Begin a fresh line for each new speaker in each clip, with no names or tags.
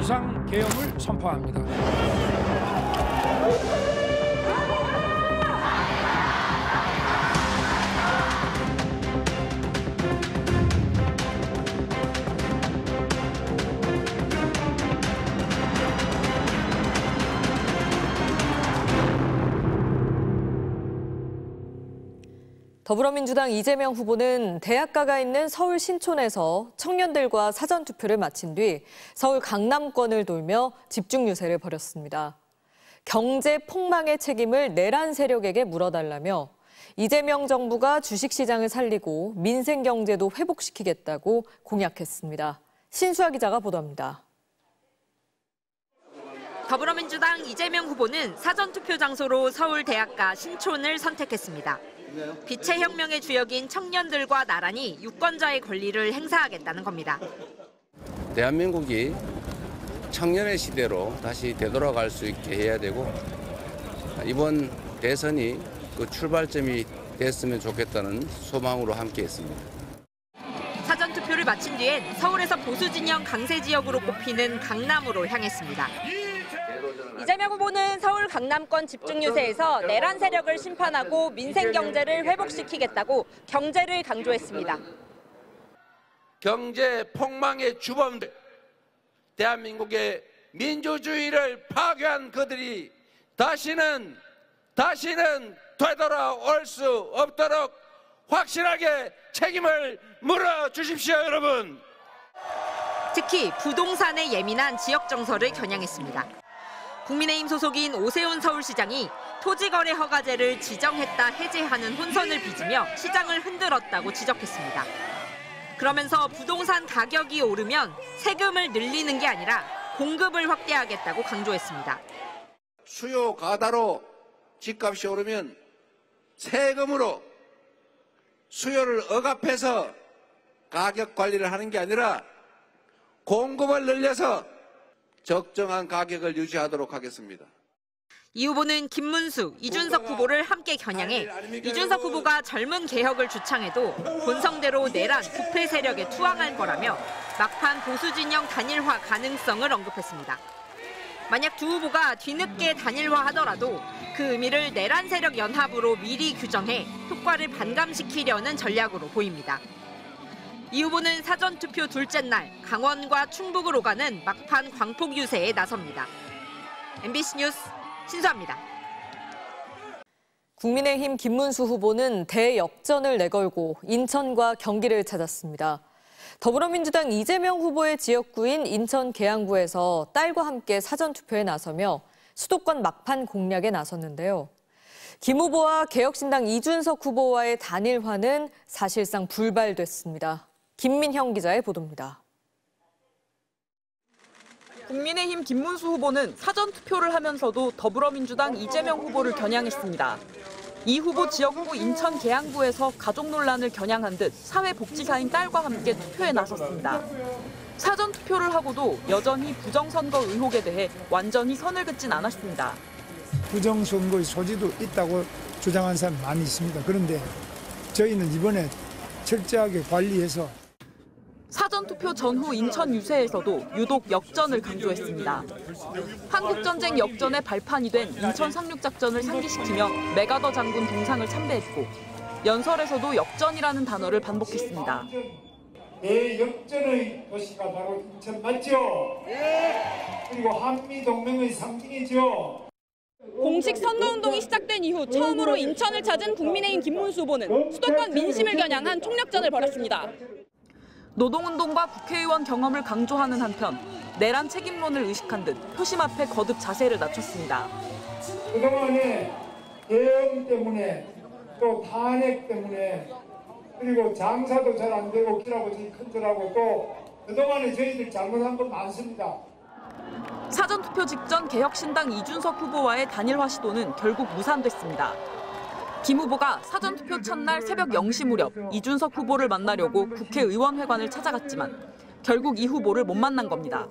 비상계엄을 선포합니다.
더불어민주당 이재명 후보는 대학가가 있는 서울 신촌에서 청년들과 사전투표를 마친 뒤 서울 강남권을 돌며 집중 유세를 벌였습니다. 경제 폭망의 책임을 내란 세력에게 물어달라며 이재명 정부가 주식시장을 살리고 민생 경제도 회복시키겠다고 공약했습니다. 신수아 기자가 보도합니다.
더불어민주당 이재명 후보는 사전투표 장소로 서울 대학가 신촌을 선택했습니다. 빛의 혁명의 주역인 청년들과 나란히 유권자의 권리를 행사하겠다는 겁니다.
대한민국이 청년의 시대로 다시 되돌아갈 수 있게 해야 되고 이번 대선이 그 출발점이 됐으면 좋겠다는 소망으로 함께했습니다.
사전투표를 마친 뒤엔 서울에서 보수 진영 강세 지역으로 꼽히는 강남으로 향했습니다. 이재명 후보는 서울 강남권 집중 유세에서 내란 세력을 심판하고 민생 경제를 회복시키겠다고 경제를 강조했습니다.
경제 폭망의 주범들, 대한민국의 민주주의를 파괴한 그들이 다시는 되돌아올 수 없도록 확실하게 책임을 물어주십시오, 여러분.
특히 부동산에 예민한 지역 정서를 겨냥했습니다. 국민의힘 소속인 오세훈 서울시장이 토지거래 허가제를 지정했다 해제하는 혼선을 빚으며 시장을 흔들었다고 지적했습니다. 그러면서 부동산 가격이 오르면 세금을 늘리는 게 아니라 공급을 확대하겠다고 강조했습니다.
수요 과다로 집값이 오르면 세금으로 수요를 억압해서 가격 관리를 하는 게 아니라 공급을 늘려서 적정한 가격을 유지하도록 하겠습니다.
이 후보는 김문수, 이준석 후보를 함께 겨냥해 이준석 후보가 젊은 개혁을 주창해도 본성대로 내란, 부패 세력에 투항할 거라며 막판 보수 진영 단일화 가능성을 언급했습니다. 만약 두 후보가 뒤늦게 단일화하더라도 그 의미를 내란 세력 연합으로 미리 규정해 효과를 반감시키려는 전략으로 보입니다. 이 후보는 사전투표 둘째 날 강원과 충북을 오가는 막판 광폭 유세에 나섭니다. MBC 뉴스 신수아입니다.
국민의힘 김문수 후보는 대역전을 내걸고 인천과 경기를 찾았습니다. 더불어민주당 이재명 후보의 지역구인 인천 계양구에서 딸과 함께 사전투표에 나서며 수도권 막판 공략에 나섰는데요. 김 후보와 개혁신당 이준석 후보와의 단일화는 사실상 불발됐습니다. 김민형 기자의 보도입니다.
국민의힘 김문수 후보는 사전투표를 하면서도 더불어민주당 이재명 후보를 겨냥했습니다. 이 후보 지역구 인천 계양구에서 가족 논란을 겨냥한 듯 사회복지사인 딸과 함께 투표에 나섰습니다. 사전투표를 하고도 여전히 부정선거 의혹에 대해 완전히 선을 긋진 않았습니다.
부정선거의 소지도 있다고 주장하는 사람 많이 있습니다. 그런데 저희는 이번에 철저하게 관리해서
사전투표 전후 인천 유세에서도 유독 역전을 강조했습니다. 한국전쟁 역전의 발판이 된 인천 상륙작전을 상기시키며 메가더 장군 동상을 참배했고 연설에서도 역전이라는 단어를 반복했습니다.
대역전의 도시가 바로 인천 맞죠? 그리고 한미동맹의 상징이죠?
공식 선거운동이 시작된 이후 처음으로 인천을 찾은 국민의힘 김문수 후보는 수도권 민심을 겨냥한 총력전을 벌였습니다.
노동운동과 국회의원 경험을 강조하는 한편 내란 책임론을 의식한 듯 표심 앞에 거듭 자세를 낮췄습니다.
그동안에 대응 때문에 또 탄핵 때문에 그리고 장사도 잘 안 되고 기라고 큰절하고 또 그동안에 저희들 잘못한 건 많습니다.
사전투표 직전 개혁신당 이준석 후보와의 단일화 시도는 결국 무산됐습니다. 김 후보가 사전투표 첫날 새벽 0시 무렵 이준석 후보를 만나려고 국회의원회관을 찾아갔지만 결국 이 후보를 못 만난 겁니다.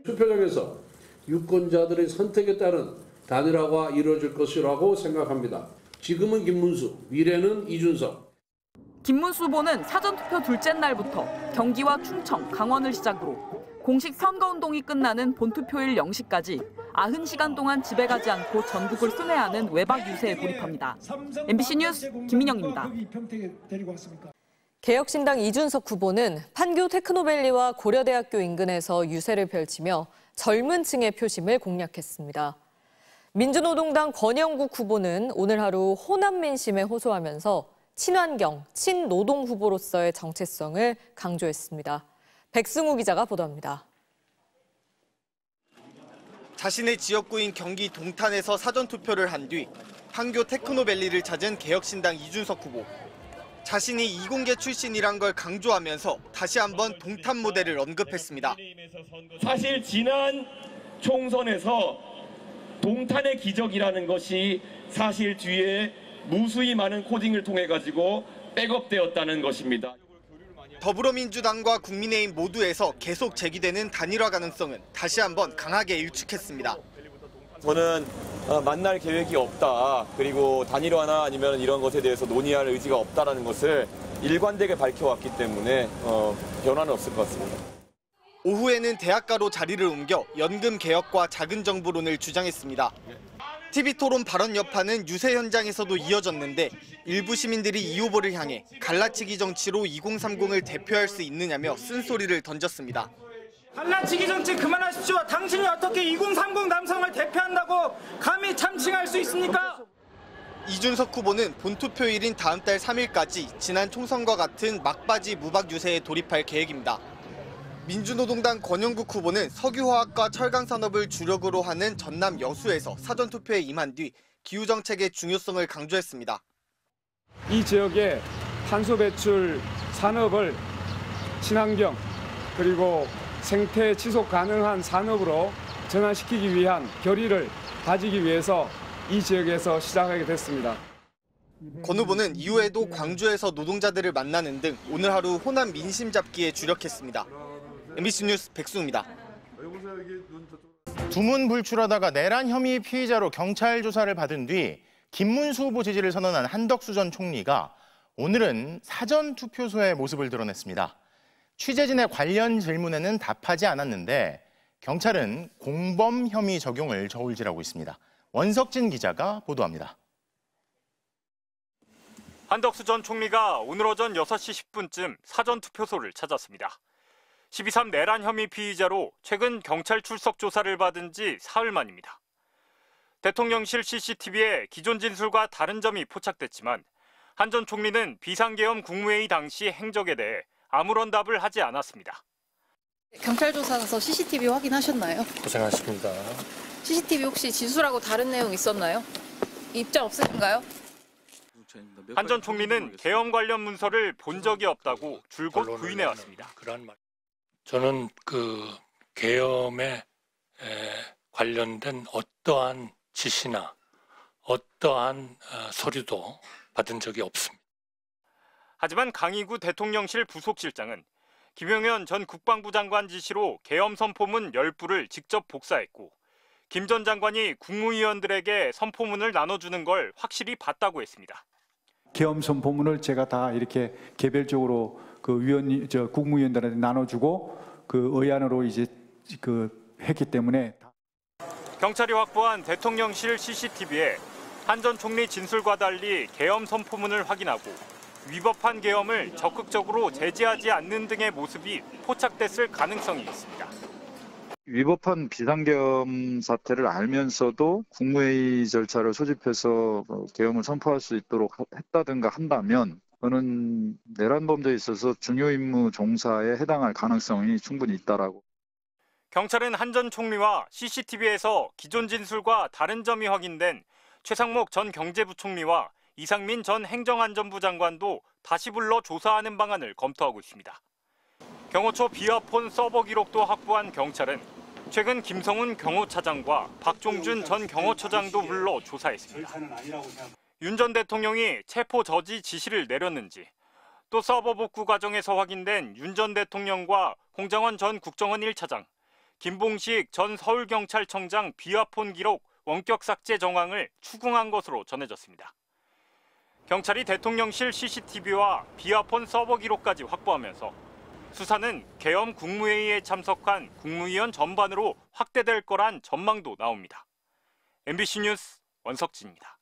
투표장에서 유권자들의 선택에 따른 단일화가 이루어질 것이라고 생각합니다. 지금은 김문수, 미래는 이준석.
김문수 후보는 사전투표 둘째 날부터 경기와 충청, 강원을 시작으로 공식 선거운동이 끝나는 본투표일 0시까지 90시간 동안 집에 가지 않고 전국을 순회하는 외박 유세에 돌입합니다. MBC 뉴스 김민영입니다.
개혁신당 이준석 후보는 판교 테크노밸리와 고려대학교 인근에서 유세를 펼치며 젊은 층의 표심을 공략했습니다. 민주노동당 권영국 후보는 오늘 하루 호남 민심에 호소하면서 친환경, 친노동 후보로서의 정체성을 강조했습니다. 백승우 기자가 보도합니다.
자신의 지역구인 경기 동탄에서 사전투표를 한 뒤 판교 테크노밸리를 찾은 개혁신당 이준석 후보. 자신이 이공계 출신이란 걸 강조하면서 다시 한번 동탄 모델을 언급했습니다.
사실 지난 총선에서 동탄의 기적이라는 것이 사실 뒤에 무수히 많은 코딩을 통해 가지고 백업되었다는 것입니다.
더불어민주당과 국민의힘 모두에서 계속 제기되는 단일화 가능성은 다시 한번 강하게 일축했습니다.
저는 만날 계획이 없다. 그리고 단일화나 아니면 이런 것에 대해서 논의할 의지가 없다라는 것을 일관되게 밝혀왔기 때문에 변화는 없을 것 같습니다.
오후에는 대학가로 자리를 옮겨 연금 개혁과 작은 정부론을 주장했습니다. TV토론 발언 여파는 유세 현장에서도 이어졌는데 일부 시민들이 이 후보를 향해 갈라치기 정치로 2030을 대표할 수 있느냐며 쓴소리를 던졌습니다.
갈라치기 정치 그만하십시오. 당신이 어떻게 2030 남성을 대표한다고 감히 참칭할 수 있습니까?
이준석 후보는 본투표일인 다음 달 3일까지 지난 총선과 같은 막바지 무박 유세에 돌입할 계획입니다. 민주노동당 권영국 후보는 석유화학과 철강산업을 주력으로 하는 전남 여수에서 사전투표에 임한 뒤 기후정책의 중요성을 강조했습니다.
이 지역의 탄소 배출 산업을 친환경 그리고 생태 지속 가능한 산업으로 전환시키기 위한 결의를 다지기 위해서 이 지역에서 시작하게 됐습니다.
권 후보는 이후에도 광주에서 노동자들을 만나는 등 오늘 하루 호남 민심 잡기에 주력했습니다. MBC 뉴스 백승우입니다.
두문불출하다가 내란 혐의 피의자로 경찰 조사를 받은 뒤 김문수 후보 지지를 선언한 한덕수 전 총리가 오늘은 사전투표소의 모습을 드러냈습니다. 취재진의 관련 질문에는 답하지 않았는데 경찰은 공범 혐의 적용을 저울질하고 있습니다. 원석진 기자가 보도합니다.
한덕수 전 총리가 오늘 오전 6시 10분쯤 사전투표소를 찾았습니다. 12.3 내란 혐의 피의자로 최근 경찰 출석 조사를 받은 지 사흘 만입니다. 대통령실 CCTV에 기존 진술과 다른 점이 포착됐지만 한 전 총리는 비상계엄 국무회의 당시 행적에 대해 아무런 답을 하지 않았습니다.
경찰 조사 가서 CCTV 확인하셨나요?
고생하십니다.
CCTV 혹시 진술하고 다른 내용 있었나요? 입장 없으신가요?
한 전 총리는 계엄 관련 문서를 본 적이 없다고 줄곧 부인해왔습니다.
저는 계엄에 관련된 어떠한 지시나 어떠한 서류도 받은 적이 없습니다.
하지만 강희구 대통령실 부속실장은 김용현 전 국방부 장관 지시로 계엄 선포문 10부를 직접 복사했고 김 전 장관이 국무위원들에게 선포문을 나눠주는 걸 확실히 봤다고 했습니다.
계엄 선포문을 제가 다 이렇게 개별적으로 국무위원들한테 나눠주고 의안으로 이제 했기 때문에.
경찰이 확보한 대통령실 CCTV에 한 전 총리 진술과 달리 계엄 선포문을 확인하고 위법한 계엄을 적극적으로 제지하지 않는 등의 모습이 포착됐을 가능성이 있습니다.
위법한 비상계엄 사태를 알면서도 국무회의 절차를 소집해서 계엄을 선포할 수 있도록 했다든가 한다면 저는 내란 범죄에 있어서 중요 임무 종사에 해당할 가능성이 충분히 있다라고.
경찰은 한 전 총리와 CCTV에서 기존 진술과 다른 점이 확인된 최상목 전 경제부총리와 이상민 전 행정안전부 장관도 다시 불러 조사하는 방안을 검토하고 있습니다. 경호처 비화폰 서버 기록도 확보한 경찰은 최근 김성훈 경호차장과 박종준 전 경호처장도 불러 조사했습니다. 윤 전 대통령이 체포 저지 지시를 내렸는지, 또 서버 복구 과정에서 확인된 윤 전 대통령과 홍장원 전 국정원 1차장, 김봉식 전 서울경찰청장 비화폰 기록 원격 삭제 정황을 추궁한 것으로 전해졌습니다. 경찰이 대통령실 CCTV와 비화폰 서버 기록까지 확보하면서 수사는 계엄 국무회의에 참석한 국무위원 전반으로 확대될 거란 전망도 나옵니다. MBC 뉴스 원석진입니다.